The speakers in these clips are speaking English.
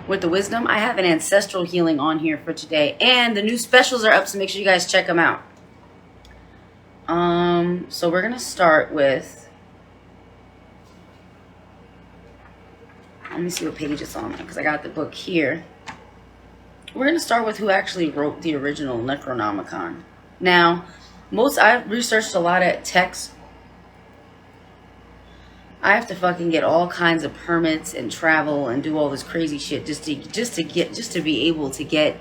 with the wisdom. I have an ancestral healing on here for today, and the new specials are up, so make sure you guys check them out. So we're gonna start with, let me see what page it's on, because I got the book here. We're gonna start with who actually wrote the original Necronomicon. Now, I've researched a lot of texts. I have to fucking get all kinds of permits and travel and do all this crazy shit just to be able to get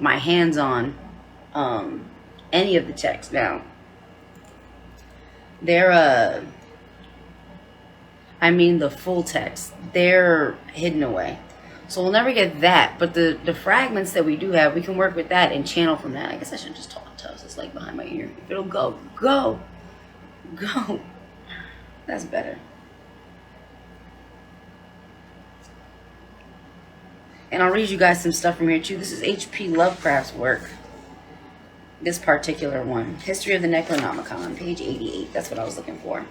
my hands on any of the texts. Now, they're I mean the full text, they're hidden away, so we'll never get that. But the fragments that we do have, we can work with that and channel from that. I guess I should just talk to us. It's like behind my ear. If it'll go. That's better. And I'll read you guys some stuff from here too. This is H.P. Lovecraft's work. This particular one. History of the Necronomicon, page 88. That's what I was looking for.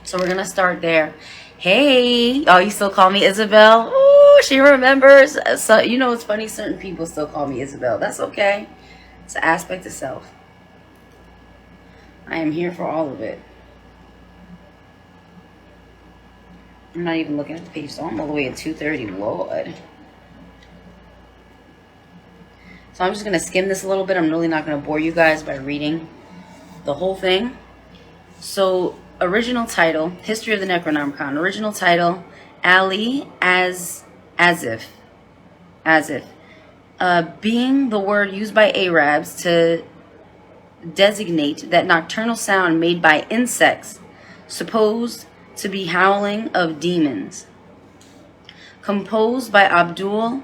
So we're going to start there. Hey. Oh, you still call me Isabel? Ooh, she remembers. So, you know, it's funny. Certain people still call me Isabel. That's okay. It's an aspect of self. I am here for all of it. I'm not even looking at the page, so I'm all the way at 230. Lord. So I'm just going to skim this a little bit. I'm really not going to bore you guys by reading the whole thing. So, original title, History of the Necronomicon. Original title, Ali as if. Being the word used by Arabs to designate that nocturnal sound made by insects, supposed to be howling of demons. Composed by Abdul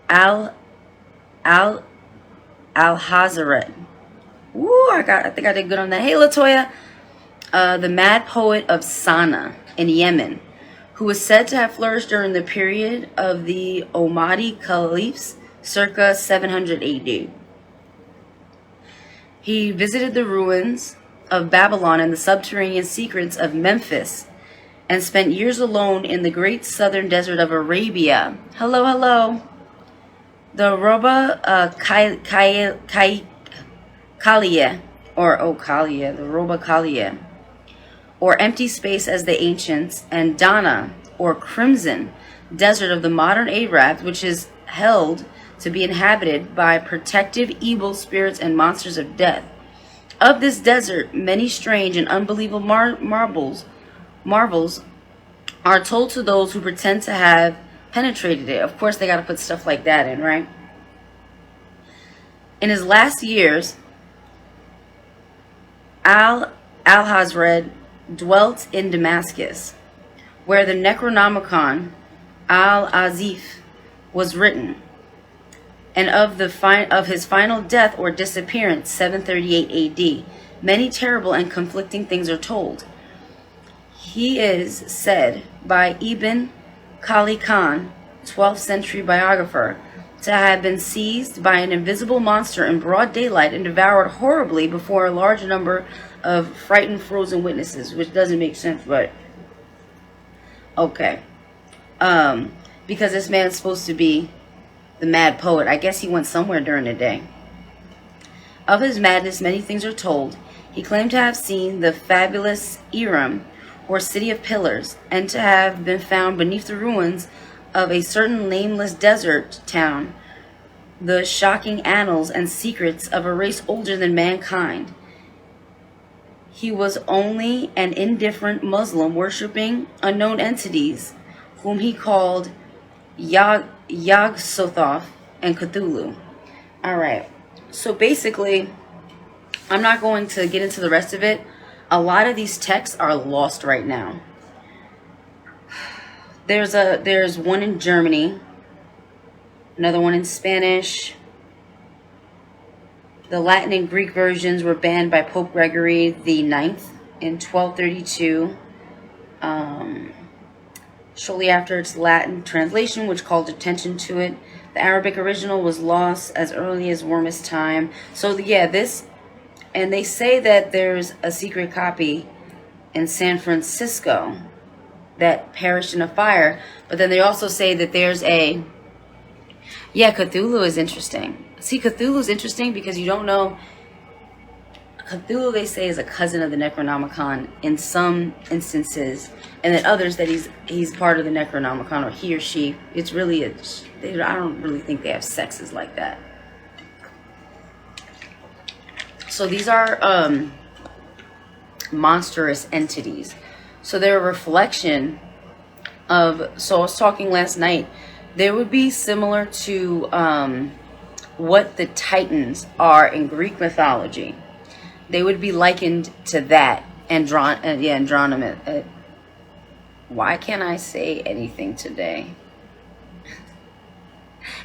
Al-Hazaret. Ooh, I think I did good on that. Hey, Latoya. The mad poet of Sana'a in Yemen, who was said to have flourished during the period of the Umayyad Caliphs, circa 700 AD. He visited the ruins of Babylon and the subterranean secrets of Memphis, and spent years alone in the great southern desert of Arabia. Hello, hello. The Roba Kalia, the Roba Kalia, or empty space as the ancients, and Dana, or crimson, desert of the modern Arabs, which is held to be inhabited by protective evil spirits and monsters of death. Of this desert, many strange and unbelievable marvels are told to those who pretend to have penetrated it. Of course, they got to put stuff like that in, right? In his last years, Al-Hazred dwelt in Damascus, where the Necronomicon Al-Azif was written, and of his final death or disappearance, 738 AD. Many terrible and conflicting things are told. He is said by Ibn Khaldun, 12th century biographer, to have been seized by an invisible monster in broad daylight and devoured horribly before a large number of frightened frozen witnesses, which doesn't make sense, but okay. Because this man's supposed to be the mad poet. I guess he went somewhere during the day. Of his madness, many things are told. He claimed to have seen the fabulous Iram, or city of pillars, and to have been found beneath the ruins of a certain nameless desert town, the shocking annals and secrets of a race older than mankind. He was only an indifferent Muslim worshipping unknown entities, whom he called Yog-Sothoth and Cthulhu. Alright, so basically, I'm not going to get into the rest of it. A lot of these texts are lost right now. There's one in Germany, another one in Spanish. The Latin and Greek versions were banned by Pope Gregory the IX in 1232. Shortly after its Latin translation, which called attention to it, the Arabic original was lost as early as Worm's time. So yeah, this, and they say that there's a secret copy in San Francisco. that perished in a fire. But then they also say that there's a... Yeah, Cthulhu is interesting. See, Cthulhu is interesting because you don't know... Cthulhu, they say, is a cousin of the Necronomicon in some instances. And then others that he's part of the Necronomicon, or he or she. It's really... I don't really think they have sexes like that. So these are monstrous entities. So they're a reflection of... So I was talking last night. They would be similar to what the Titans are in Greek mythology. They would be likened to that. Andromeda. Why can't I say anything today?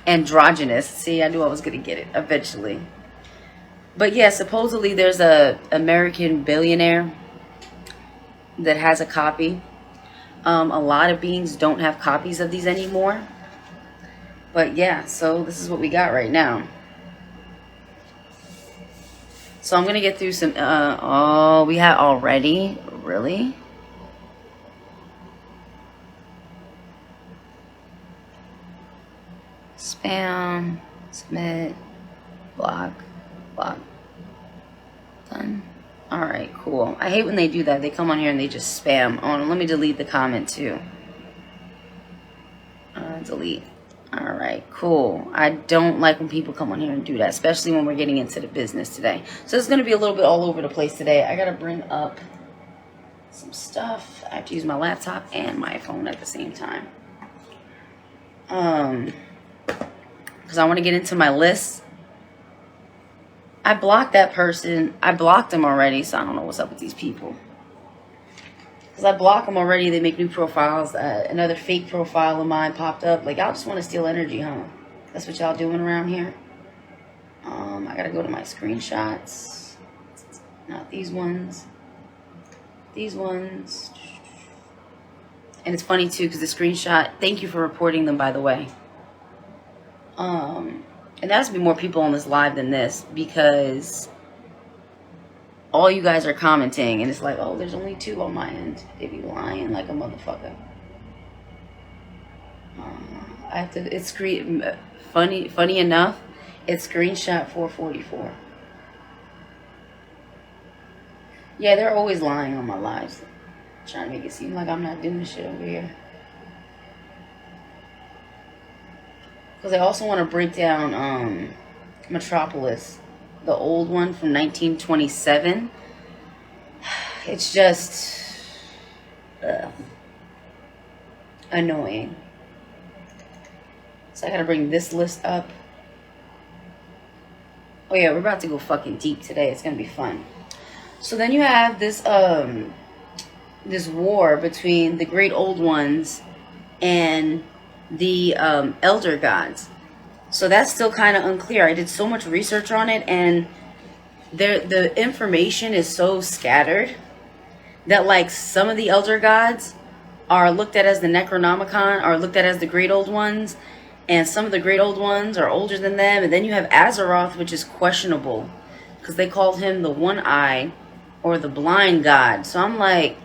Androgynous. See, I knew I was going to get it eventually. But yeah, supposedly there's a American billionaire that has a copy. A lot of beings don't have copies of these anymore. But yeah, so this is what we got right now. So I'm going to get through some... oh, we have already? Really? Spam. Submit. Block. Done. Alright, cool. I hate when they do that. They come on here and they just spam. Oh, let me delete the comment too. Delete. Alright, cool. I don't like when people come on here and do that, especially when we're getting into the business today. So it's going to be a little bit all over the place today. I got to bring up some stuff. I have to use my laptop and my phone at the same time. Because I want to get into my list. I blocked that person. I blocked them already, so I don't know what's up with these people. Because I block them already, they make new profiles. Another fake profile of mine popped up. Like, y'all just want to steal energy, huh? That's what y'all doing around here? I gotta go to my screenshots. Not these ones. These ones. And it's funny, too, because the screenshot... Thank you for reporting them, by the way. And there has to be more people on this live than this, because... all you guys are commenting, and it's like, oh, there's only 2 on my end. They be lying like a motherfucker. I have to. It's funny enough. It's screenshot 444. Yeah, they're always lying on my lives, trying to make it seem like I'm not doing shit over here. Because I also want to break down Metropolis. The old one from 1927. It's just annoying. So I gotta bring this list up. Oh yeah, we're about to go fucking deep today. It's gonna be fun. So then you have this this war between the great old ones and the elder gods. So that's still kind of unclear. I did so much research on it, and the information is so scattered that, like, some of the elder gods are looked at as the Necronomicon, are looked at as the great old ones, and some of the great old ones are older than them. And then you have Azeroth, which is questionable because they called him the one eye or the blind god. So I'm like,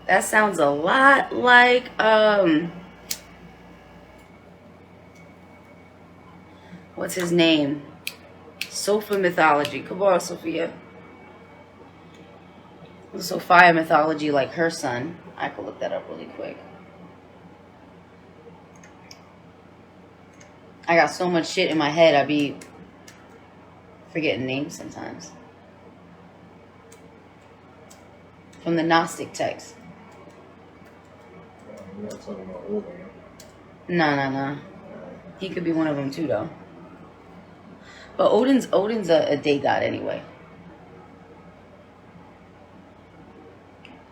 that sounds a lot like what's his name? Sophia mythology. Come on, Sophia. Sophia mythology, like her son. I could look that up really quick. I got so much shit in my head, I be forgetting names sometimes. From the Gnostic text. You're not talking about Odin. No. He could be one of them too, though. But Odin's a day god anyway.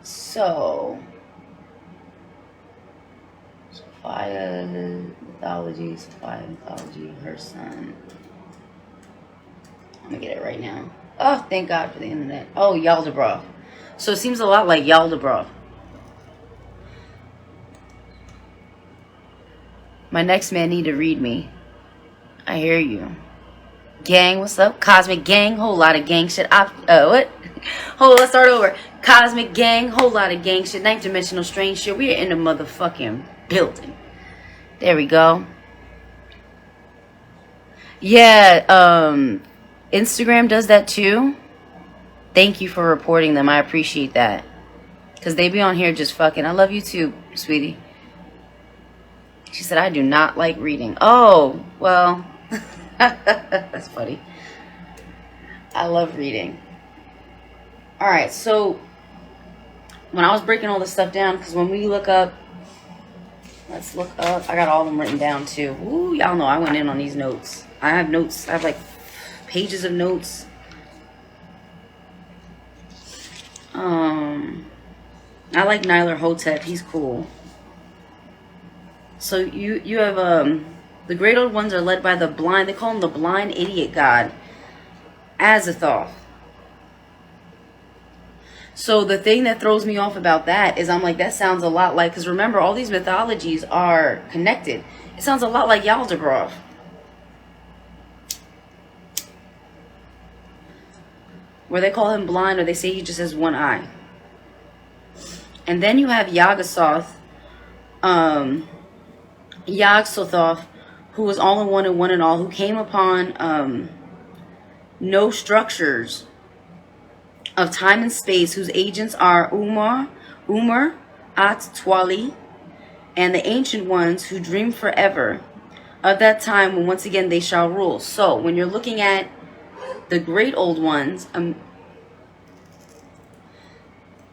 So, Sophia mythology, her son. I'm gonna get it right now. Oh, thank God for the internet. Oh, Yaldabaoth. So it seems a lot like Yaldabaoth. My next man need to read me. I hear you. Gang, what's up? Cosmic gang, whole lot of gang shit. What? Hold on, let's start over. Cosmic gang, whole lot of gang shit, ninth dimensional strange shit. We're in the motherfucking building. There we go. Yeah, Instagram does that too. Thank you for reporting them. I appreciate that. Because they be on here just fucking. I love you too, sweetie. She said, I do not like reading. Oh, well. That's funny. I love reading. Alright, so when I was breaking all this stuff down, because when we look up, let's look up. I got all of them written down too. Ooh, y'all know I went in on these notes. I have notes. I have like pages of notes. I like Nyler Hotep. He's cool. So you have the great old ones are led by the blind. They call him the blind idiot god, Azathoth. So the thing that throws me off about that is I'm like, that sounds a lot like, because remember, all these mythologies are connected. It sounds a lot like Yaldabaoth. Where they call him blind, or they say he just has one eye. And then you have Yog-Sothoth, Yog-Sothoth, who was all in one and one in all, who came upon no structures of time and space, whose agents are Umar, At, Twali, and the ancient ones who dream forever of that time when once again they shall rule. So when you're looking at the great old ones, and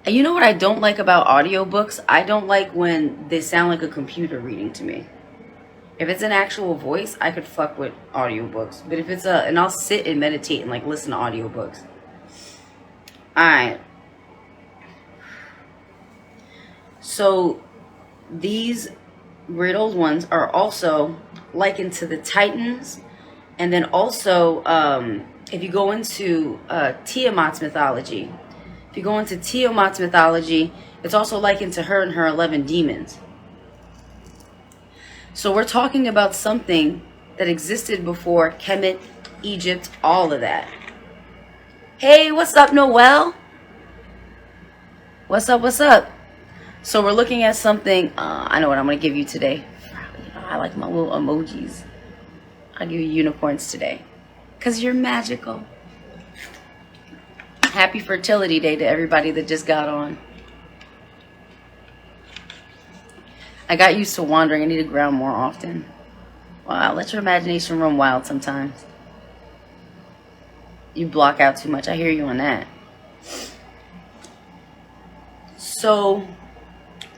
you know what I don't like about audiobooks? I don't like when they sound like a computer reading to me. If it's an actual voice, I could fuck with audiobooks. But if it's and I'll sit and meditate and like listen to audiobooks. Alright. So these great old ones are also likened to the Titans. And then also, if you go into Tiamat's mythology, if you go into Tiamat's mythology, it's also likened to her and her 11 demons. So we're talking about something that existed before Kemet, Egypt, all of that. Hey, what's up, Noel? What's up, what's up? So we're looking at something, I know what I'm going to give you today. I like my little emojis. I'll give you unicorns today. Because you're magical. Happy Fertility Day to everybody that just got on. I got used to wandering. I need to ground more often. Wow, let your imagination run wild sometimes. You block out too much. I hear you on that. So,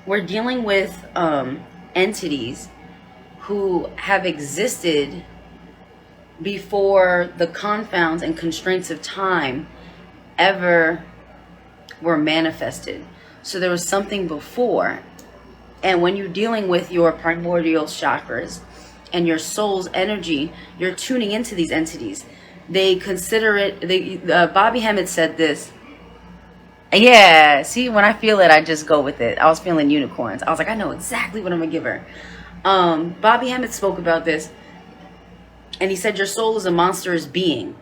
we're dealing with entities who have existed before the confounds and constraints of time ever were manifested. So there was something before. And when you're dealing with your primordial chakras and your soul's energy, you're tuning into these entities. They consider it, Bobby Hemmitt said this. Yeah, see, when I feel it, I just go with it. I was feeling unicorns. I was like, I know exactly what I'm going to give her. Bobby Hemmitt spoke about this. And he said, your soul is a monstrous being.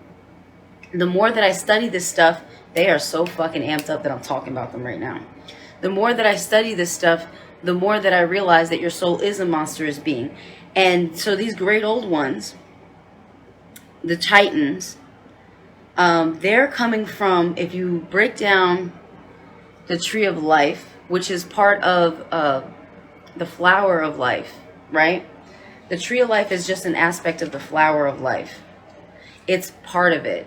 The more that I study this stuff, they are so fucking amped up that I'm talking about them right now. The more that I study this stuff, the more that I realize that your soul is a monstrous being. And so these great old ones, the Titans, they're coming from, if you break down the tree of life, which is part of the flower of life, right? The tree of life is just an aspect of the flower of life. It's part of it.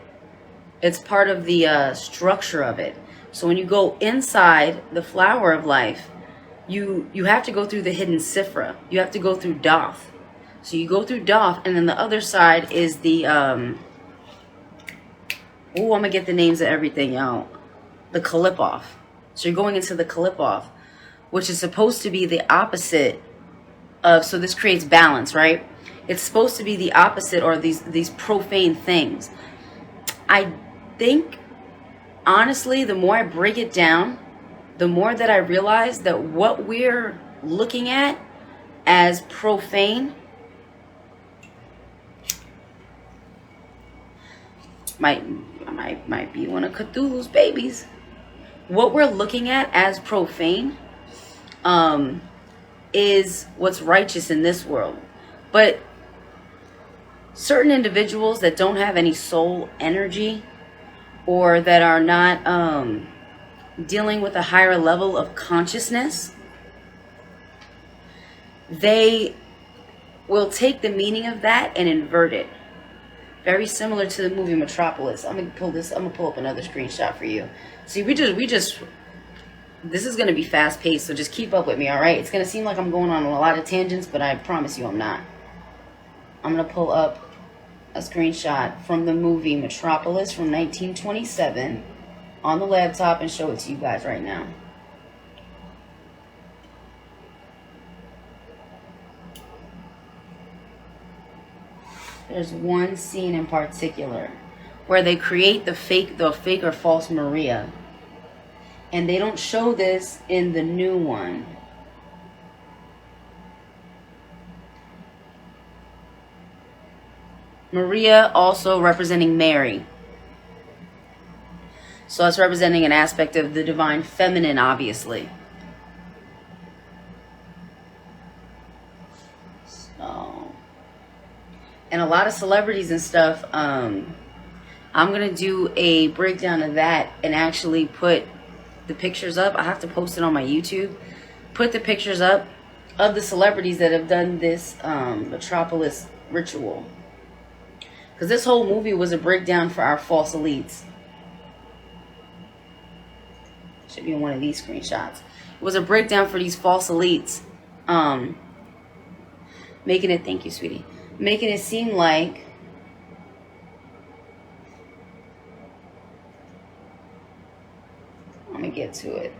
It's part of the structure of it. So when you go inside the flower of life, you have to go through the hidden Sifra. You have to go through Doth. So you go through Doth, and then the other side is the I'm gonna get the names of everything, y'all. The Kalipoth. So you're going into the Kalipoth, which is supposed to be the opposite of, so this creates balance, right? It's supposed to be the opposite, or these profane things. I think, honestly, the more I break it down, the more that I realize that what we're looking at as profane might be one of Cthulhu's babies. what we're looking at as profane is what's righteous in this world. But certain individuals that don't have any soul energy, or that are not dealing with a higher level of consciousness, they will take the meaning of that and invert it. Very similar to the movie Metropolis. I'm gonna pull up another screenshot for you. See, this is gonna be fast paced, so just keep up with me, all right? It's gonna seem like I'm going on a lot of tangents, but I promise you I'm not. I'm gonna pull up a screenshot from the movie Metropolis from 1927 on the laptop and show it to you guys right now. There's one scene in particular where they create the fake or false Maria. And they don't show this in the new one. Maria also representing Mary. So it's representing an aspect of the divine feminine, obviously. So, and a lot of celebrities and stuff, I'm going to do a breakdown of that and actually put the pictures up. I have to post it on my YouTube. Put the pictures up of the celebrities that have done this Metropolis ritual. Because this whole movie was a breakdown for our false elites. Should be in one of these screenshots. It was a breakdown for these false elites. Making it, thank you, sweetie. Making it seem like I'm going to get to it.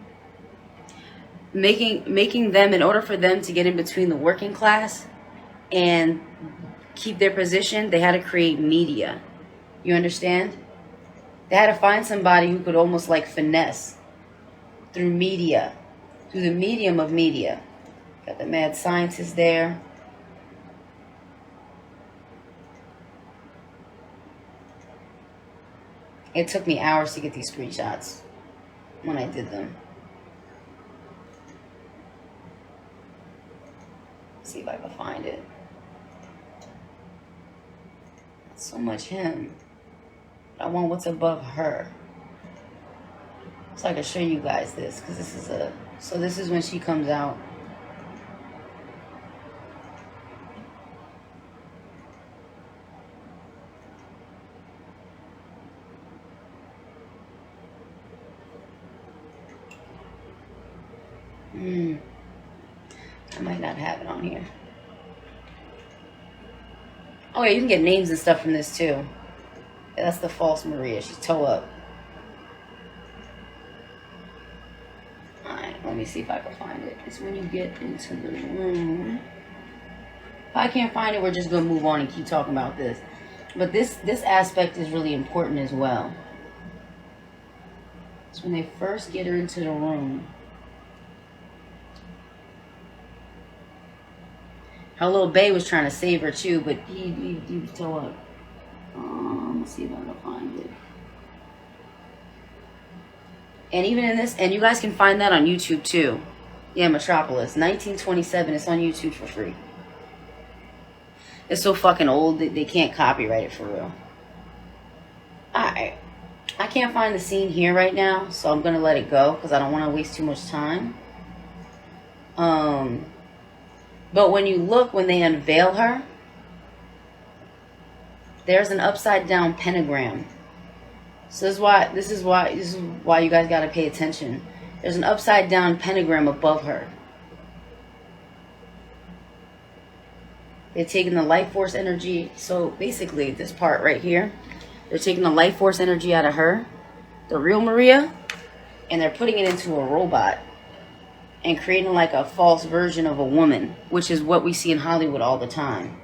Making them, in order for them to get in between the working class and keep their position, they had to create media. You understand? They had to find somebody who could almost like finesse through media, through the medium of media. Got the mad scientist there. It took me hours to get these screenshots when I did them. Let's see if I can find it. So much him. I want what's above her. So I can show you guys this, because this is so this is when she comes out. I might not have it on here. Oh yeah, you can get names and stuff from this too. Yeah, that's the false Maria. She's toe up. Alright, let me see if I can find it. It's when you get into the room. If I can't find it, we're just going to move on and keep talking about this. But this aspect is really important as well. It's when they first get her into the room. Her little bae was trying to save her too, but he was toe up. Let's see if I can find it. And even in this, and you guys can find that on YouTube too. Yeah, Metropolis, 1927. It's on YouTube for free. It's so fucking old that they can't copyright it for real. Alright. I can't find the scene here right now, so I'm gonna let it go because I don't want to waste too much time. But when you look, when they unveil her, there's an upside down pentagram. So this is why you guys gotta pay attention. There's an upside down pentagram above her. They're taking the life force energy. So basically, this part right here, they're taking the life force energy out of her, the real Maria, and they're putting it into a robot and creating like a false version of a woman, which is what we see in Hollywood all the time.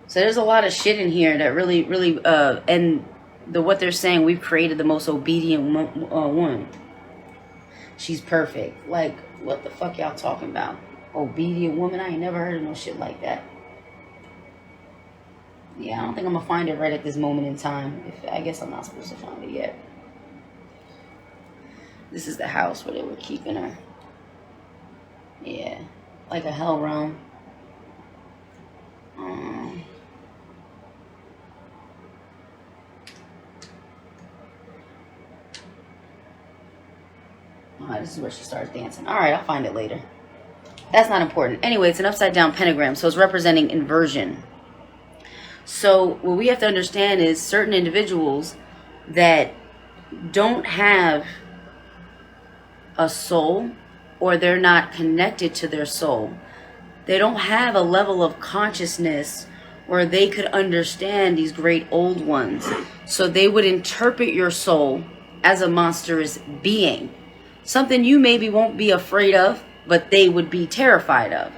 So there's a lot of shit in here that really, and what they're saying, we've created the most obedient woman. She's perfect. Like, what the fuck y'all talking about? Obedient woman? I ain't never heard of no shit like that. Yeah, I don't think I'm gonna find it right at this moment in time. I guess I'm not supposed to find it yet. This is the house where they were keeping her. Yeah, like a hell realm. This is where she starts dancing. Alright, I'll find it later. That's not important. Anyway, it's an upside down pentagram, so it's representing inversion. So what we have to understand is certain individuals that don't have a soul, or they're not connected to their soul. They don't have a level of consciousness where they could understand these great old ones. So they would interpret your soul as a monstrous being. Something you maybe won't be afraid of, but they would be terrified of.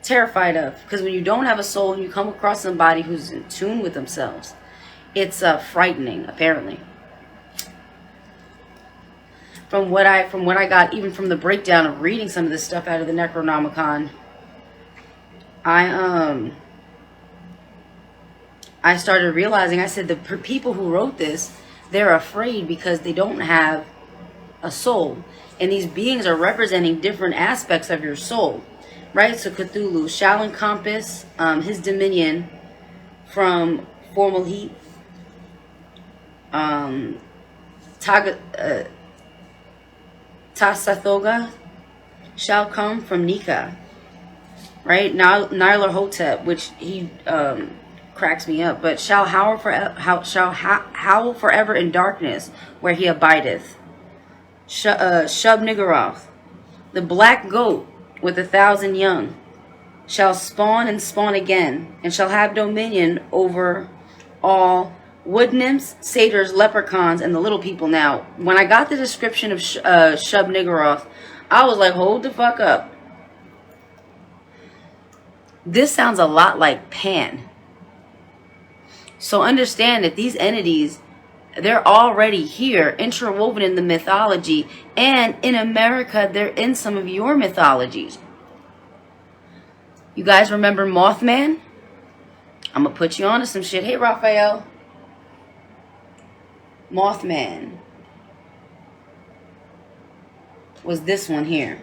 Terrified of. Because when you don't have a soul and you come across somebody who's in tune with themselves, it's frightening, apparently. From what I got, even from the breakdown of reading some of this stuff out of the Necronomicon, I started realizing, I said, the people who wrote this, they're afraid because they don't have a soul. And these beings are representing different aspects of your soul. Right? So Cthulhu shall encompass his dominion from formal heat. Tasathoga shall come from Nika. Right? Nylar Hotep, which he cracks me up, but shall howl forever in darkness where he abideth. Shub-Niggurath, the black goat with 1,000 young, shall spawn and spawn again, and shall have dominion over all wood nymphs, satyrs, leprechauns, and the little people. Now, when I got the description of Shub-Niggurath, I was like, hold the fuck up. This sounds a lot like Pan. So understand that these entities, they're already here, interwoven in the mythology, and in America, they're in some of your mythologies. You guys remember Mothman? I'm gonna put you on to some shit. Hey, Raphael. Mothman was this one here.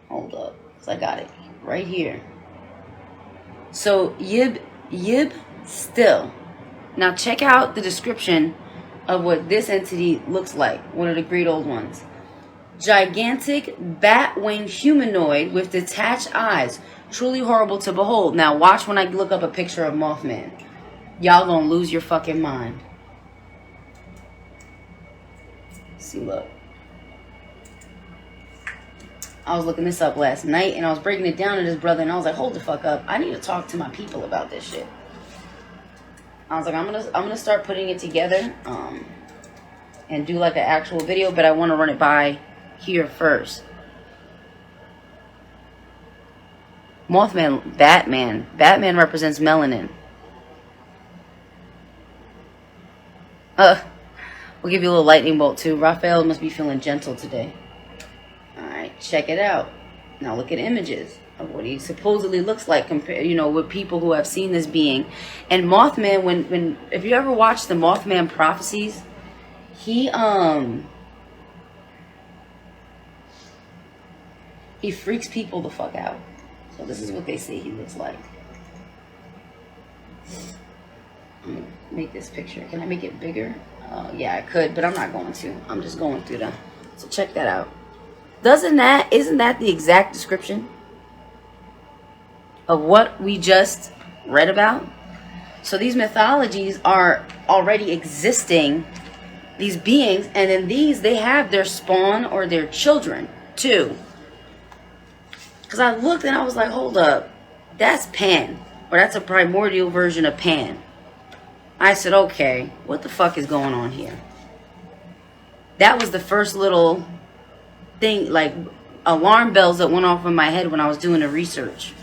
Hold up, because I got it right here. So, Yib still. Now check out the description of what this entity looks like. One of the great old ones. Gigantic bat-winged humanoid with detached eyes. Truly horrible to behold. Now watch when I look up a picture of Mothman. Y'all gonna lose your fucking mind. See, look. I was looking this up last night and I was breaking it down to this brother and I was like, hold the fuck up. I need to talk to my people about this shit. I was like, I'm gonna start putting it together and do like an actual video, but I want to run it by here first. Mothman, Batman. Batman represents melanin. We'll give you a little lightning bolt too. Raphael must be feeling gentle today. Alright, check it out. Now look at images of what he supposedly looks like, with people who have seen this being. And Mothman, when if you ever watched the Mothman prophecies, he freaks people the fuck out. So this is what they say he looks like. I'm gonna make this picture. Can I make it bigger? Yeah, I could, but I'm not going to. I'm just going through them. So check that out. Isn't that the exact description of what we just read about? So these mythologies are already existing, these beings, and then they have their spawn or their children too. Because I looked and I was like, hold up, that's Pan, or that's a primordial version of Pan. I said, okay, what the fuck is going on here? That was the first little thing, like alarm bells that went off in my head when I was doing the research.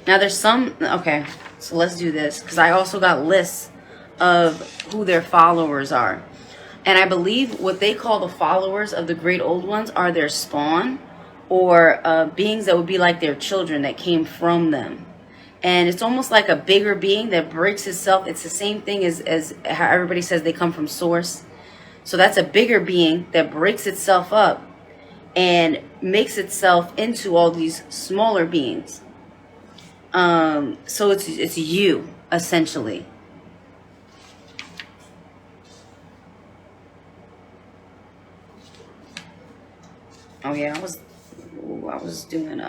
Now there's some, okay, so let's do this, because I also got lists of who their followers are. And I believe what they call the followers of the great old ones are their spawn, or beings that would be like their children that came from them. And it's almost like a bigger being that breaks itself. It's the same thing as how everybody says they come from source. So that's a bigger being that breaks itself up and makes itself into all these smaller beings. So it's you, essentially. Oh yeah, I was doing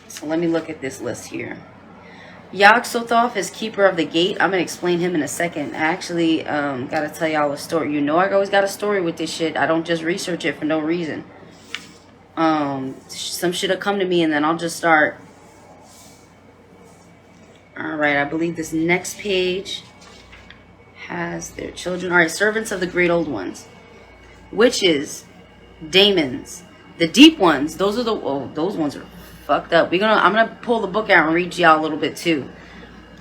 so let me look at this list here. Ark of Sothis is keeper of the gate. I'm gonna explain him in a second. I actually gotta tell y'all a story. You know, I always got a story with this shit. I don't just research it for no reason. Some shit'll come to me and then I'll just start. Alright, I believe this next page has their children. Alright, servants of the great old ones. Witches, demons, the deep ones. Those are those ones are fucked up. I'm gonna pull the book out and read y'all a little bit too.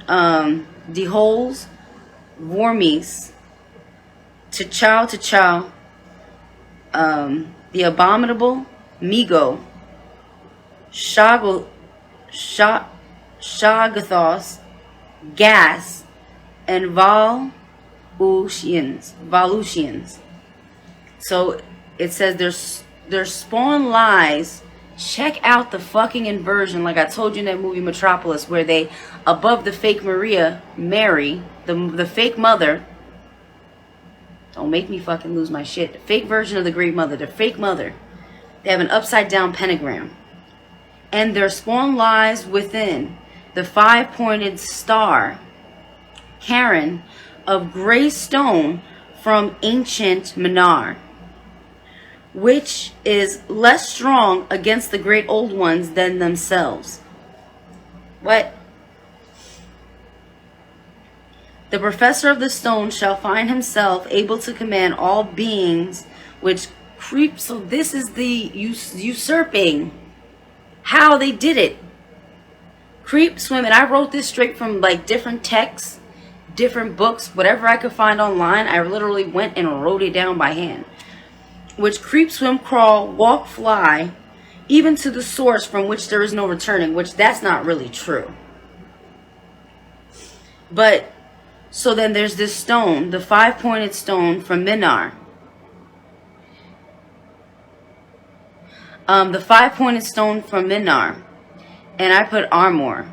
The holes, Vormis, T'Chau, the abominable, Migo, Shagathos, Gas, and Valusians. So it says their spawn lies. Check out the fucking inversion, like I told you in that movie Metropolis, where they, above the fake Mary, the fake mother. Don't make me fucking lose my shit. The fake version of the great mother, the fake mother. They have an upside down pentagram. And their spawn lies within the 5-pointed star, Karen, of gray stone from ancient Minar, which is less strong against the great old ones than themselves. What? The professor of the stone shall find himself able to command all beings which creep. So this is the usurping. How they did it. Creep, swim, and I wrote this straight from like different texts, different books, whatever I could find online. I literally went and wrote it down by hand. Which creep, swim, crawl, walk, fly, even to the source from which there is no returning, which that's not really true. But, so then there's this stone, the 5-pointed stone from Minar. The 5-pointed stone from Minar. And I put armor.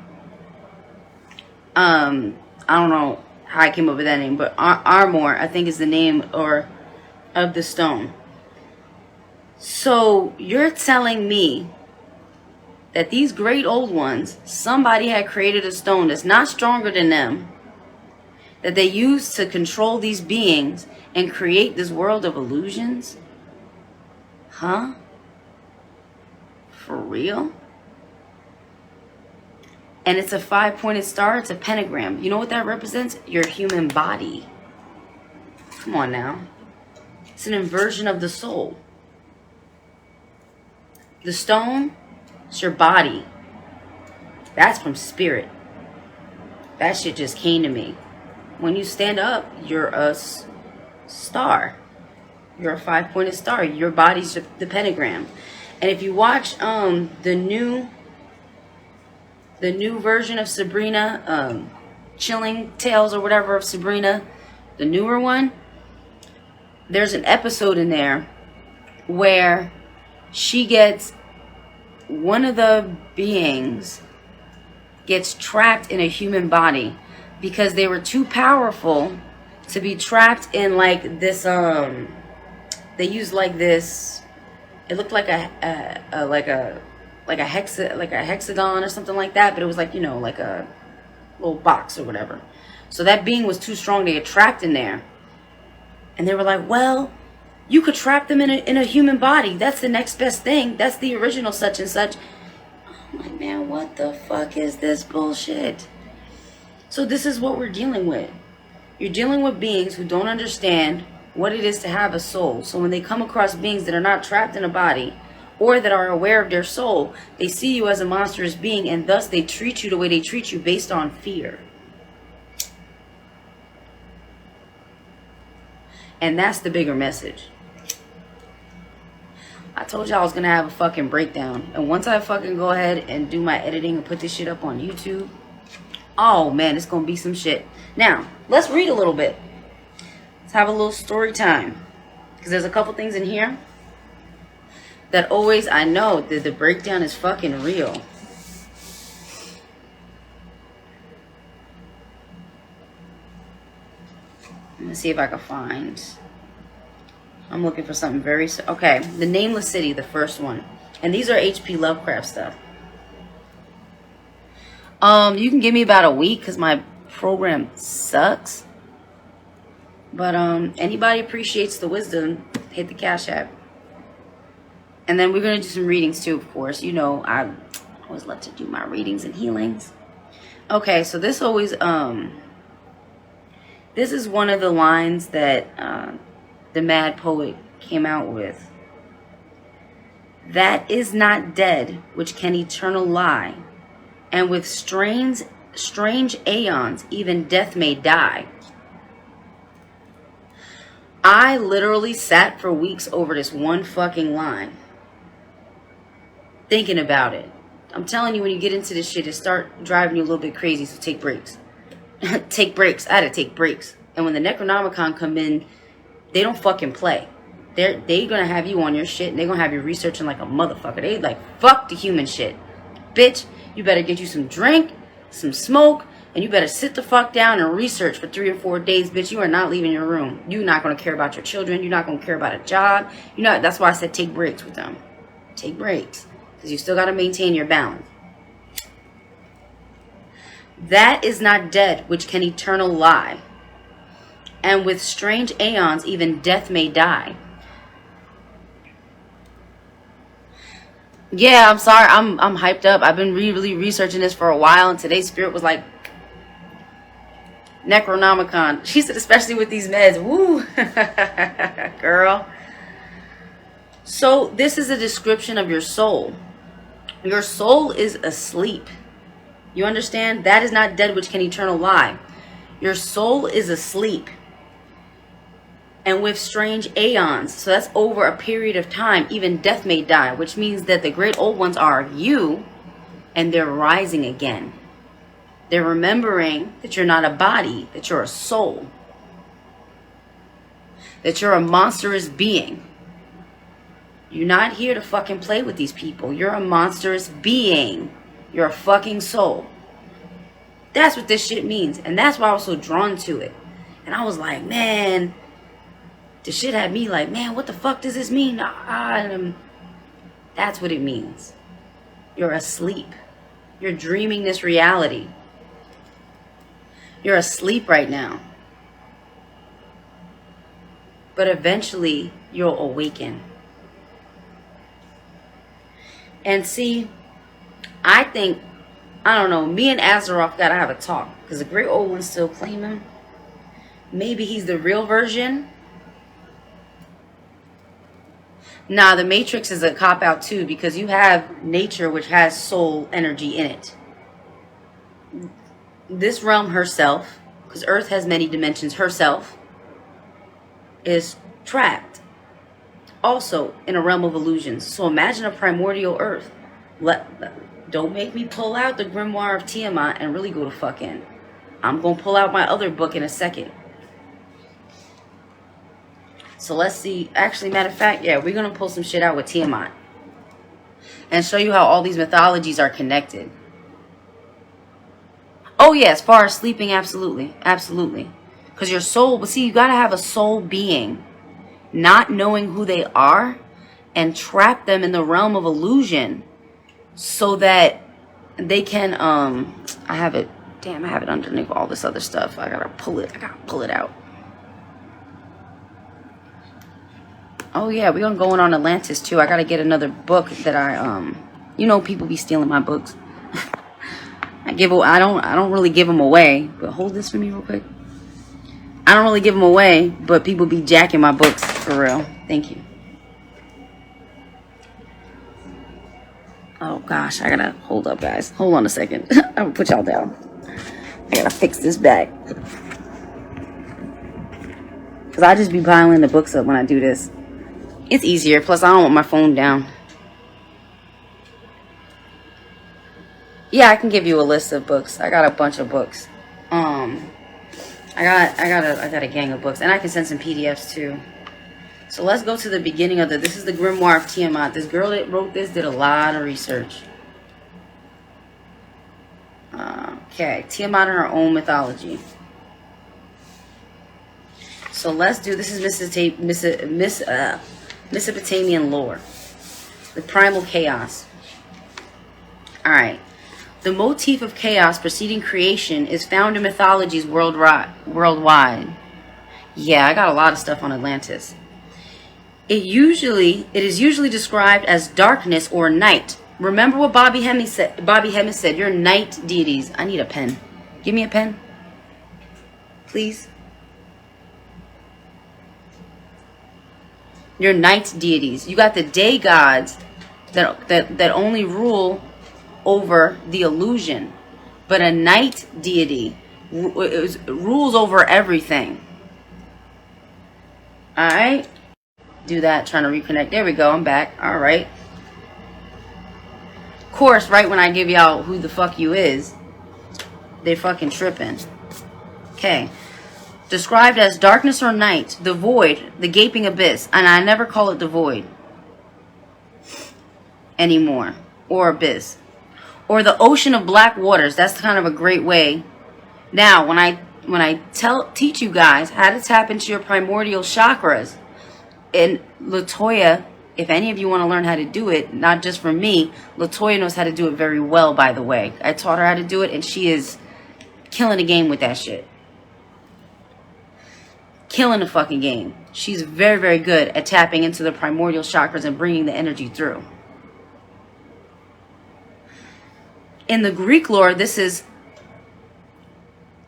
I don't know how I came up with that name, but armor, I think, is the name of the stone. So you're telling me that these great old ones, somebody had created a stone that's not stronger than them, that they used to control these beings and create this world of illusions? Huh? For real? And it's a 5-pointed star. It's a pentagram. You know what that represents? Your human body. Come on now. It's an inversion of the soul. The stone, it's your body. That's from spirit. That shit just came to me. When you stand up, you're a star. You're a 5-pointed star. Your body's the pentagram. And if you watch the new version of Sabrina, Chilling Tales or whatever of Sabrina, the newer one, there's an episode in there where she gets, one of the beings gets trapped in a human body because they were too powerful to be trapped in like this, they used like this, it looked like a hexagon or something like that, but it was like, you know, like a little box or whatever. So that being was too strong to get trapped in there. And they were like, well, you could trap them in a human body. That's the next best thing. That's the original such and such. I'm like, man, what the fuck is this bullshit? So this is what we're dealing with. You're dealing with beings who don't understand what it is to have a soul. So when they come across beings that are not trapped in a body, or that are aware of their soul, they see you as a monstrous being, and thus they treat you the way they treat you based on fear. And that's the bigger message. I told y'all I was going to have a fucking breakdown. And once I fucking go ahead and do my editing and put this shit up on YouTube, oh man, it's going to be some shit. Now, let's read a little bit. Let's have a little story time. Because there's a couple things in here that always, I know that the breakdown is fucking real. Let me see if I can find. I'm looking for something very... Okay, The Nameless City, the first one. And these are H.P. Lovecraft stuff. You can give me about a week because my program sucks. But anybody appreciates the wisdom, hit the Cash App. And then we're going to do some readings too, of course. You know, I always love to do my readings and healings. Okay, so this always... This is one of the lines that the Mad Poet came out with. That is not dead which can eternal lie, and with strange aeons even death may die. I literally sat for weeks over this one fucking line, thinking about it. I'm telling you, when you get into this shit, it start driving you a little bit crazy, so take breaks. Take breaks. I had to take breaks. And when the Necronomicon come in, they don't fucking play. They gonna have you on your shit, and they gonna have you researching like a motherfucker. They like, fuck the human shit. Bitch, you better get you some drink, some smoke, and you better sit the fuck down and research for 3 or 4 days, bitch. You are not leaving your room. You're not gonna care about your children. You're not gonna care about a job. You know, that's why I said take breaks with them. Take breaks. Because you still gotta maintain your balance. That is not dead which can eternal lie, and with strange aeons even death may die. Yeah, I'm sorry, I'm hyped up. I've been really researching this for a while, and today's spirit was like, Necronomicon. She said, especially with these meds. Woo. Girl. So this is a description of your soul. Your soul is asleep. You understand? That is not dead which can eternal lie. Your soul is asleep. And with strange aeons, so that's over a period of time, even death may die, which means that the great old ones are you, and they're rising again. They're remembering that you're not a body, that you're a soul, that you're a monstrous being. You're not here to fucking play with these people. You're a monstrous being. You're a fucking soul. That's what this shit means. And that's why I was so drawn to it. And I was like, man, the shit had me like, man, what the fuck does this mean? That's what it means. You're asleep. You're dreaming this reality. You're asleep right now. But eventually, you'll awaken. And see, I think, I don't know, me and Azeroth gotta have a talk. Because the great old ones still claim him. Maybe he's the real version. Nah, the Matrix is a cop-out too, because you have nature which has soul energy in it. This realm herself, because Earth has many dimensions, herself is trapped also in a realm of illusions. So imagine a primordial Earth. Don't make me pull out the Grimoire of Tmi and really go to fuck in. I'm going to pull out my other book in a second. So let's see. Actually, matter of fact, yeah, we're going to pull some shit out with Tiamat. And show you how all these mythologies are connected. Oh, yeah, as far as sleeping, absolutely. Absolutely. Because your soul, but see, you got to have a soul being. Not knowing who they are. And trap them in the realm of illusion. So that they can, I have it. Damn, I have it underneath all this other stuff. I got to pull it. I got to pull it out. Oh yeah, we're gonna go on Atlantis too. I gotta get another book that I you know, people be stealing my books. I don't really give them away, but hold this for me real quick. I don't really give them away, but people be jacking my books for real. Thank you. Oh gosh, I gotta hold up, guys. Hold on a second. I'm gonna put y'all down. I gotta fix this bag. Because I just be piling the books up when I do this. It's easier. Plus, I don't want my phone down. Yeah, I can give you a list of books. I got a bunch of books. I got a gang of books, and I can send some PDFs too. So let's go to the beginning of this is the Grimoire of Tmi. This girl that wrote this did a lot of research. Okay, Tiamat and her own mythology. So let's do, this is Mesopotamian lore. The primal chaos. Alright. The motif of chaos preceding creation is found in mythologies worldwide. Yeah, I got a lot of stuff on Atlantis. It is usually described as darkness or night. Remember what Bobby Hemmitt said, you're night deities. I need a pen. Give me a pen. Please. You're night deities. You got the day gods that only rule over the illusion, but a night deity rules over everything. All right, do that. Trying to reconnect. There we go. I'm back. All right. Of course, right when I give y'all who the fuck you is, they fucking tripping. Okay. Described as darkness or night, the void, the gaping abyss, and I never call it the void anymore, or abyss. Or the ocean of black waters. That's kind of a great way. Now, when I teach you guys how to tap into your primordial chakras, and Latoya, if any of you want to learn how to do it, not just from me, Latoya knows how to do it very well, by the way. I taught her how to do it, and she is killing the game with that shit. Killing the fucking game. She's very, very good at tapping into the primordial chakras and bringing the energy through. In the Greek lore, this is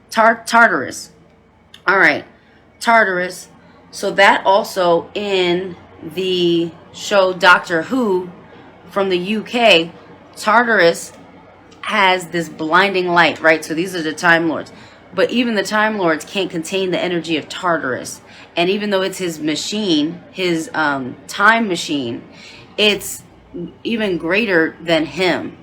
Tartarus. All right, Tartarus. So that also in the show Doctor Who from the UK, Tartarus has this blinding light, right? So these are the Time Lords. But even the Time Lords can't contain the energy of Tartarus. And even though it's his machine, his time machine, it's even greater than him.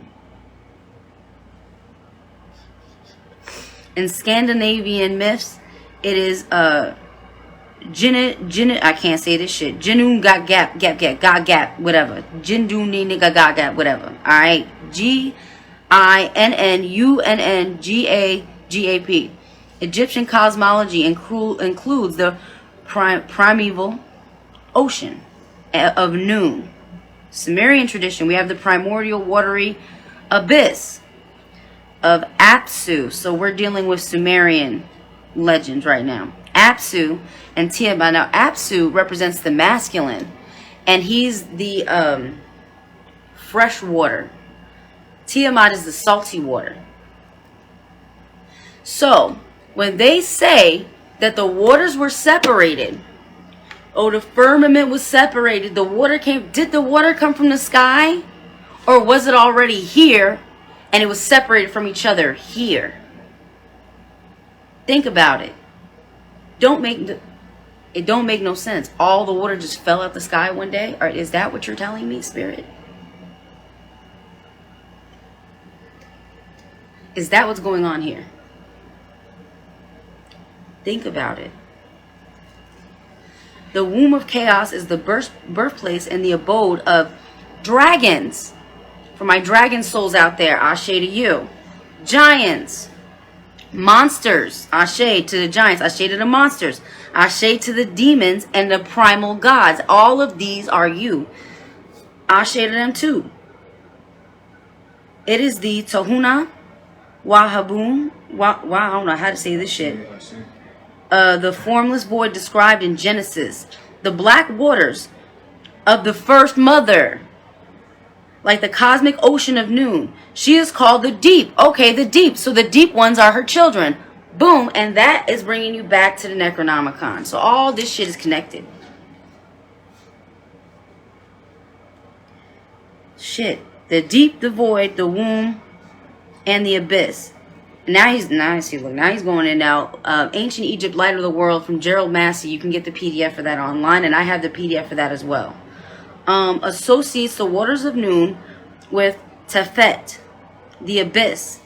In Scandinavian myths, it is Jin I can't say this shit. Jinun got gap, whatever. Jindun nigga got gap, whatever. Alright. GINNUNNGAGAP. Egyptian cosmology includes the primeval ocean of noon. Sumerian tradition, we have the primordial watery abyss of Apsu. So we're dealing with Sumerian legends right now. Apsu and Tiamat. Now Apsu represents the masculine, and he's the fresh water. Tiamat is the salty water. So when they say that the waters were separated, oh, the firmament was separated, the water came, did the water come from the sky, or was it already here and it was separated from each other here? Think about it. It don't make no sense. All the water just fell out the sky one day? Or is that what you're telling me, Spirit? Is that what's going on here? Think about it. The womb of chaos is the birthplace and the abode of dragons. For my dragon souls out there, Ashe to you. Giants. Monsters. Ashe to the giants. Ashe to the monsters. Ashe to the demons and the primal gods. All of these are you. Ashe to them too. It is the Tohuna, Wahabun, I don't know how to say this shit. The formless void described in Genesis. The black waters of the first mother. Like the cosmic ocean of noon. She is called the deep. Okay, the deep. So the deep ones are her children. Boom. And that is bringing you back to the Necronomicon. So all this shit is connected. Shit. The deep, the void, the womb, and the abyss. Now he's going in now. Ancient Egypt, Light of the World from Gerald Massey. You can get the PDF for that online, and I have the PDF for that as well. Associates the waters of noon with Tefet, the abyss.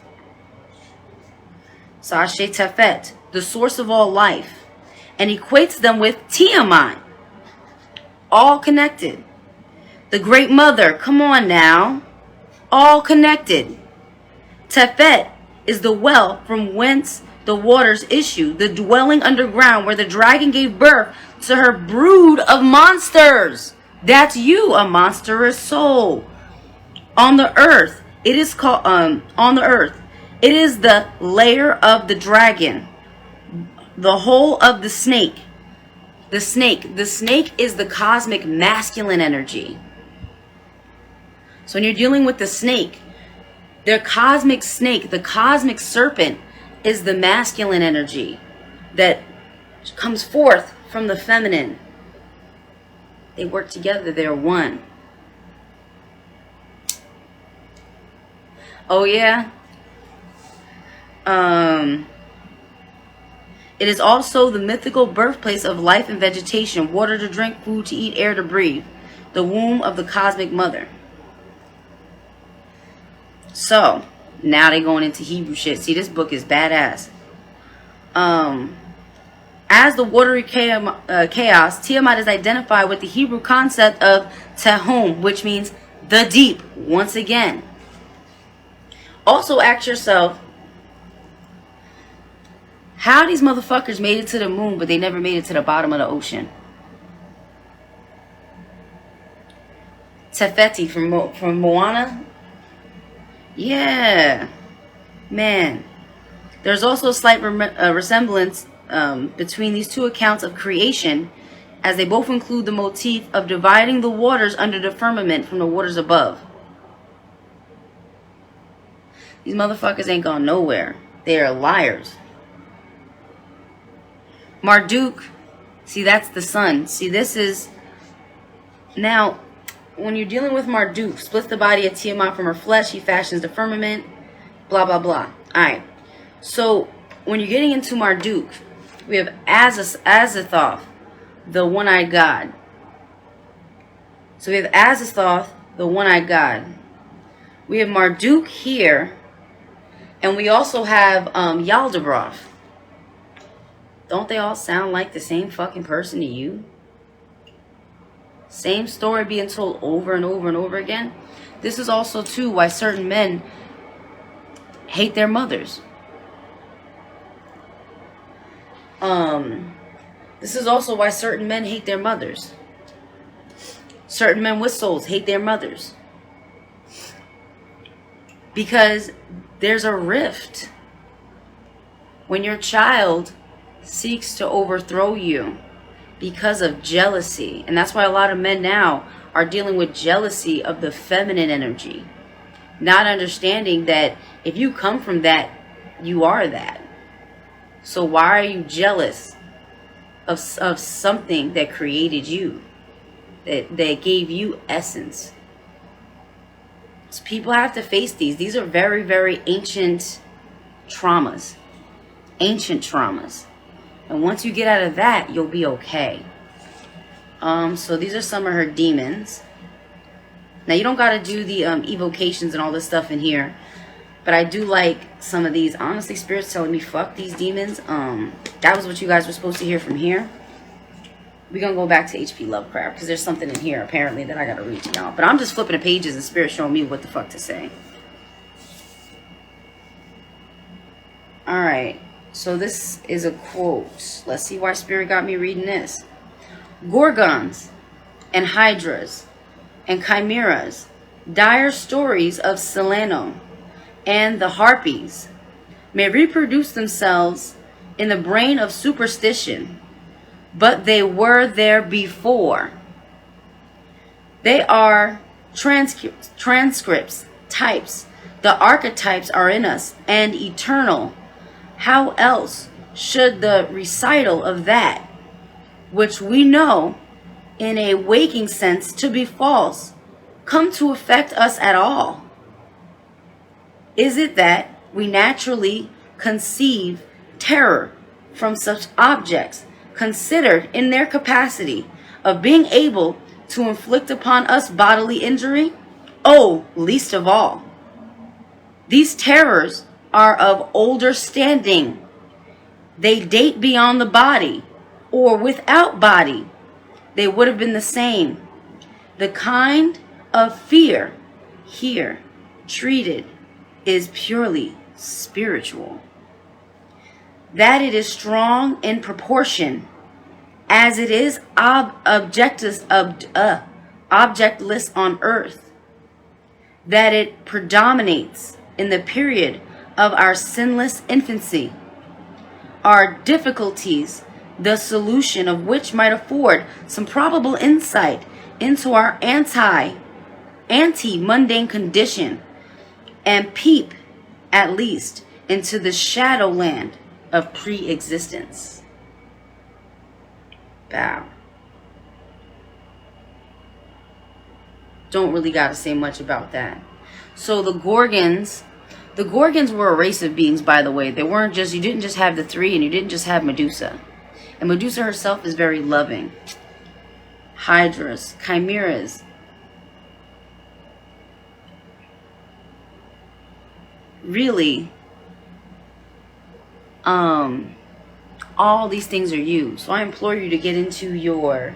Sashe Tefet, the source of all life, and equates them with Tiamat, all connected. The Great Mother, come on now, all connected. Tefet is the well from whence the waters issue, the dwelling underground where the dragon gave birth to her brood of monsters. That's you, a monstrous soul. On the earth, it is called, on the earth, it is the lair of the dragon, the hole of the snake. The snake is the cosmic masculine energy. So when you're dealing with the snake, their cosmic snake, the cosmic serpent, is the masculine energy that comes forth from the feminine. They work together, they're one. Oh yeah. It is also the mythical birthplace of life and vegetation, water to drink, food to eat, air to breathe, the womb of the cosmic mother. So, now they're going into Hebrew shit. See, this book is badass. As the watery chaos, Tiamat is identified with the Hebrew concept of Tehom, which means the deep, once again. Also ask yourself, how these motherfuckers made it to the moon, but they never made it to the bottom of the ocean? Tefeti from Moana. Yeah, man. There's also a slight resemblance between these two accounts of creation, as they both include the motif of dividing the waters under the firmament from the waters above. These motherfuckers ain't gone nowhere. They are liars. Marduk, see, that's the sun. See, this is, now, when you're dealing with Marduk, splits the body of Tiamat from her flesh, he fashions the firmament, blah, blah, blah. Alright, so when you're getting into Marduk, we have Azathoth, the one-eyed god. So we have Azathoth, the one-eyed god. We have Marduk here, and we also have Yaldabaoth. Don't they all sound like the same fucking person to you? Same story being told over and over and over again. This is also, too, why certain men hate their mothers. This is also why certain men hate their mothers. Certain men with souls hate their mothers. Because there's a rift. When your child seeks to overthrow you because of jealousy. And that's why a lot of men now are dealing with jealousy of the feminine energy. Not understanding that if you come from that, you are that. So why are you jealous of something that created you? That gave you essence? So people have to face these. These are very, very ancient traumas. Ancient traumas. And once you get out of that, you'll be okay. So these are some of her demons. Now, you don't got to do the evocations and all this stuff in here. But I do like some of these. Honestly, Spirit's telling me, fuck these demons. That was what you guys were supposed to hear from here. We're going to go back to H.P. Lovecraft, because there's something in here, apparently, that I got to read to y'all. But I'm just flipping the pages and Spirit's showing me what the fuck to say. Alright. So this is a quote. Let's see why Spirit got me reading this. Gorgons and hydras and chimeras, dire stories of Celaeno and the harpies, may reproduce themselves in the brain of superstition, but they were there before. They are transcripts, types. The archetypes are in us and eternal. How else should the recital of that which we know in a waking sense to be false come to affect us at all? Is it that we naturally conceive terror from such objects, considered in their capacity of being able to inflict upon us bodily injury? Oh, least of all. These terrors are of older standing. They date beyond the body, or without body. They would have been the same. The kind of fear here treated is purely spiritual. That it is strong in proportion as it is objectless on earth. That it predominates in the period of our sinless infancy. Our difficulties, the solution of which might afford some probable insight into our anti-mundane condition, and peep, at least, into the shadowland of pre-existence. Bow. Don't really gotta say much about that. So the Gorgons were a race of beings, by the way. They weren't just, you didn't just have the three, and you didn't just have Medusa. And Medusa herself is very loving. Hydras, chimeras. Really, all these things are you. So I implore you to get into your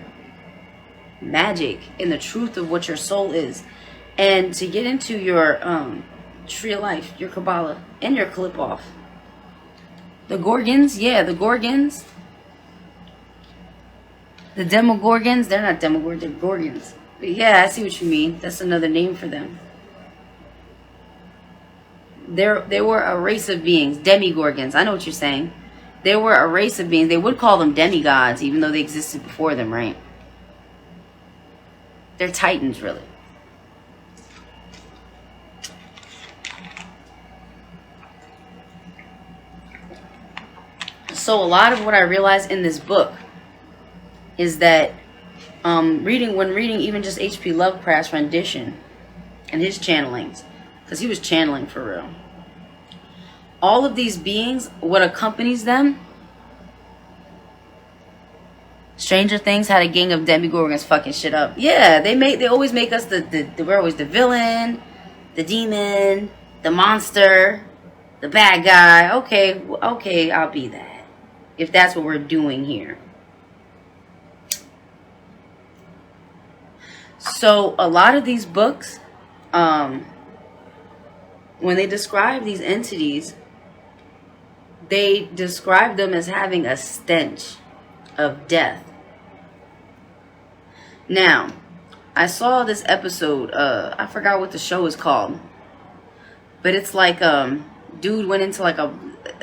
magic and the truth of what your soul is, and to get into your tree of life, your Kabbalah, and your clip off. The Gorgons, yeah, the Gorgons. The Demogorgons, they're not Demogorgons, they're Gorgons. But yeah, I see what you mean. That's another name for them. They were a race of beings, demigorgons. I know what you're saying. They were a race of beings. They would call them demigods, even though they existed before them, right? They're titans, really. So a lot of what I realized in this book is that when reading even just H.P. Lovecraft's rendition and his channelings, because he was channeling for real, all of these beings, what accompanies them, Stranger Things had a gang of demigorgons fucking shit up. Yeah, they always make us we're always the villain, the demon, the monster, the bad guy. Okay, I'll be that, if that's what we're doing here. So a lot of these books, when they describe these entities, they describe them as having a stench of death. Now, I saw this episode, I forgot what the show is called, but it's like, dude went into like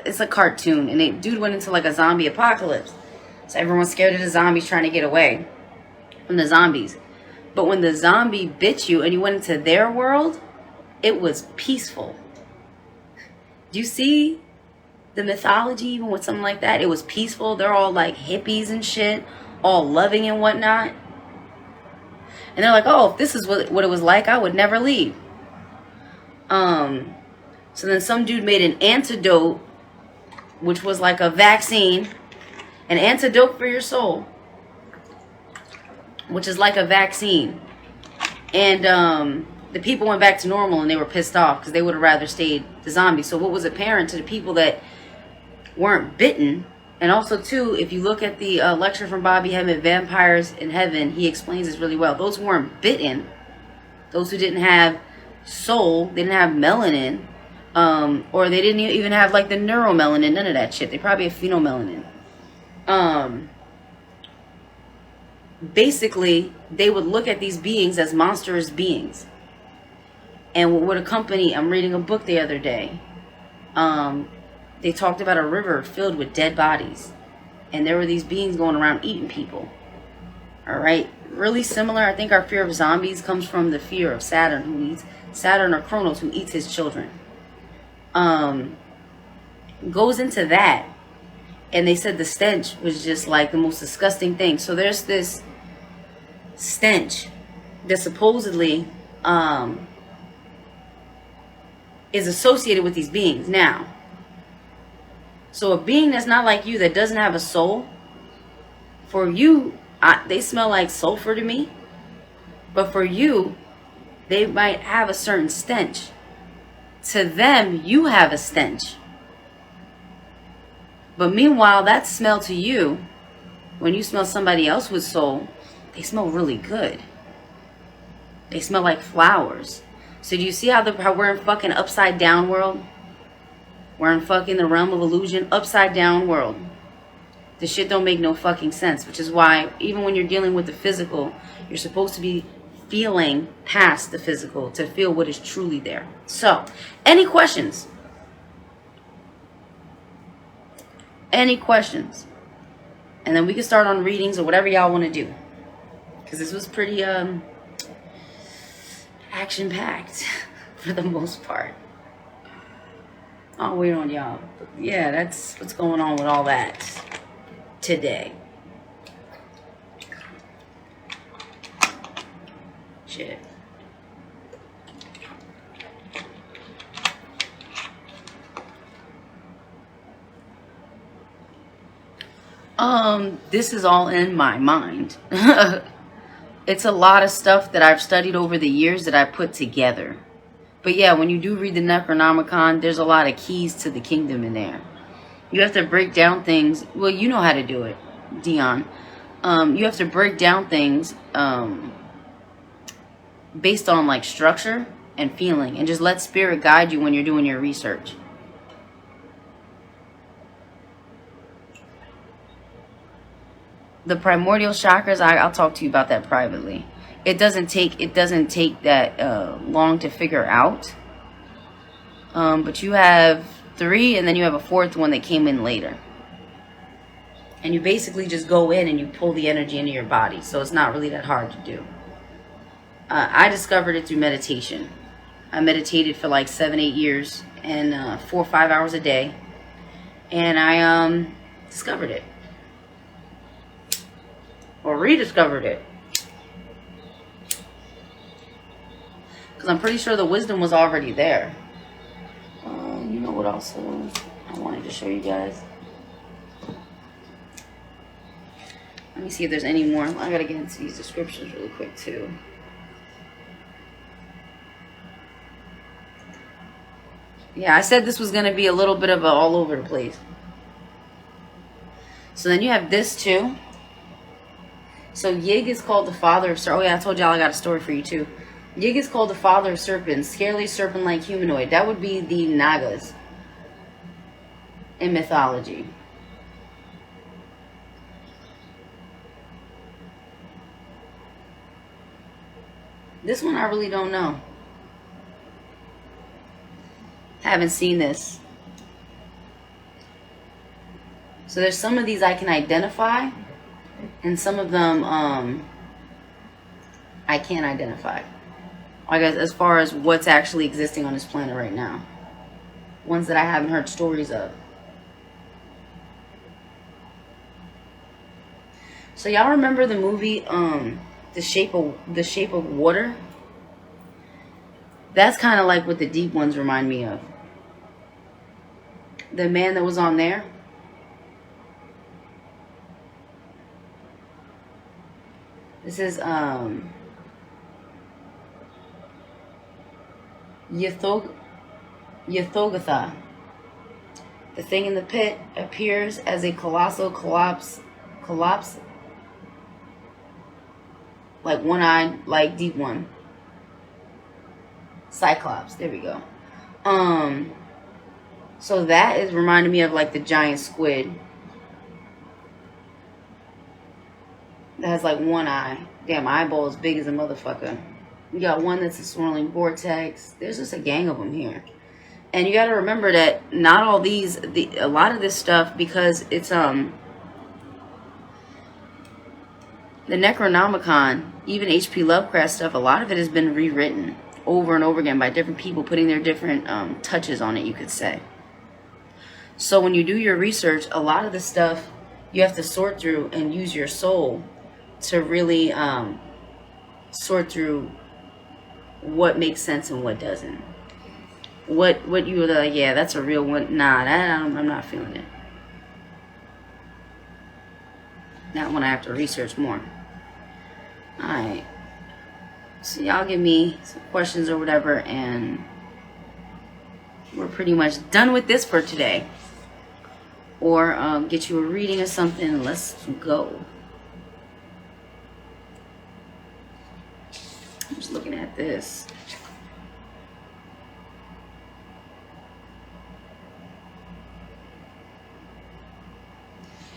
it's a cartoon, and dude went into like a zombie apocalypse. So everyone's scared of the zombies, trying to get away from the zombies. But when the zombie bit you and you went into their world, it was peaceful. Do you see the mythology even with something like that? It was peaceful. They're all like hippies and shit, all loving and whatnot. And they're like, oh, if this is what it was like, I would never leave. So then some dude made an antidote, which was like a vaccine, an antidote for your soul, which is like a vaccine. And the people went back to normal, and they were pissed off because they would have rather stayed the zombies. So what was apparent to the people that weren't bitten, and also too, if you look at the lecture from Bobby Hemmitt, Vampires in Heaven, he explains this really well. Those who weren't bitten, those who didn't have soul, they didn't have melanin, or they didn't even have like the neuromelanin, none of that shit. They probably have phenomelanin. Basically, they would look at these beings as monstrous beings. And what would accompany, I'm reading a book the other day. They talked about a river filled with dead bodies. And there were these beings going around eating people. Alright? Really similar. I think our fear of zombies comes from the fear of Saturn or Kronos, who eats his children. Goes into that. And they said the stench was just like the most disgusting thing. So there's this stench that supposedly is associated with these beings. Now, So a being that's not like you, that doesn't have a soul, for you, they smell like sulfur to me. But for you, they might have a certain stench. To them, you have a stench. But meanwhile, that smell to you, when you smell somebody else with soul, they smell really good. They smell like flowers. So do you see how we're in fucking upside down world? We're in fucking the realm of illusion, upside down world. This shit don't make no fucking sense, which is why even when you're dealing with the physical, you're supposed to be feeling past the physical to feel what is truly there. So, any questions? Any questions? And then we can start on readings or whatever y'all want to do. Because this was pretty action-packed for the most part. I'll wait on y'all. But yeah, that's what's going on with all that today. Shit. This is all in my mind. It's a lot of stuff that I've studied over the years that I put together. But yeah, when you do read the Necronomicon, there's a lot of keys to the kingdom in there. You have to break down things. Well, you know how to do it, Dion. You have to break down things based on like structure and feeling, and just let spirit guide you when you're doing your research. The primordial chakras, I'll talk to you about that privately. It doesn't take that long to figure out. But you have 3, and then you have a 4th one that came in later. And you basically just go in and you pull the energy into your body. So it's not really that hard to do. I discovered it through meditation. I meditated for like 7-8 years and 4 or 5 hours a day. And I discovered it. Or rediscovered it. Because I'm pretty sure the wisdom was already there. You know what else I wanted to show you guys? Let me see if there's any more. I gotta get into these descriptions really quick too. Yeah, I said this was gonna be a little bit of a all over the place. So then you have this too. So Yig is called the father of serpents. Oh yeah, I told y'all I got a story for you too. Yig is called the father of serpents, scarily serpent-like humanoid. That would be the Nagas in mythology. This one I really don't know. Haven't seen this. So there's some of these I can identify, and some of them I can't identify. I guess as far as what's actually existing on this planet right now. Ones that I haven't heard stories of. So y'all remember the movie The Shape of Water? That's kind of like what the deep ones remind me of. The man that was on there. This is Yathogatha. The thing in the pit appears as a colossal collapse, like one-eyed, like deep one. Cyclops. There we go. So that is reminding me of like the giant squid that has like one eye. Damn, eyeball as big as a motherfucker. We got one that's a swirling vortex. There's just a gang of them here. And you got to remember that not all these, a lot of this stuff, because it's the Necronomicon, even H.P. Lovecraft stuff, a lot of it has been rewritten over and over again by different people putting their different touches on it, you could say. So when you do your research, a lot of the stuff you have to sort through and use your soul to really sort through what makes sense and what doesn't. What you were like, yeah, that's a real one. Nah, I'm not feeling it. That one I have to research more. Alright. So y'all give me some questions or whatever, and we're pretty much done with this for today. Or get you a reading or something. Let's go. I'm just looking at this.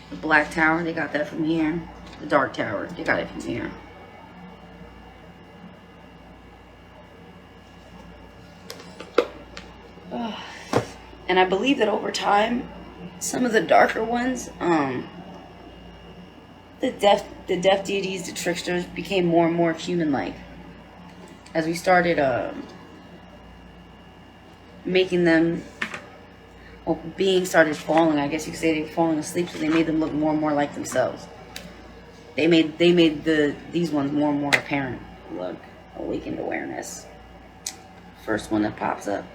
The Black Tower, they got that from here. The Dark Tower, they got it from here. And I believe that over time, some of the darker ones, the deaf deities, the tricksters, became more and more human-like. As we started making them, well, beings started falling. I guess you could say they were falling asleep, so they made them look more and more like themselves. They made these ones more and more apparent. Look, awakened awareness. First one that pops up.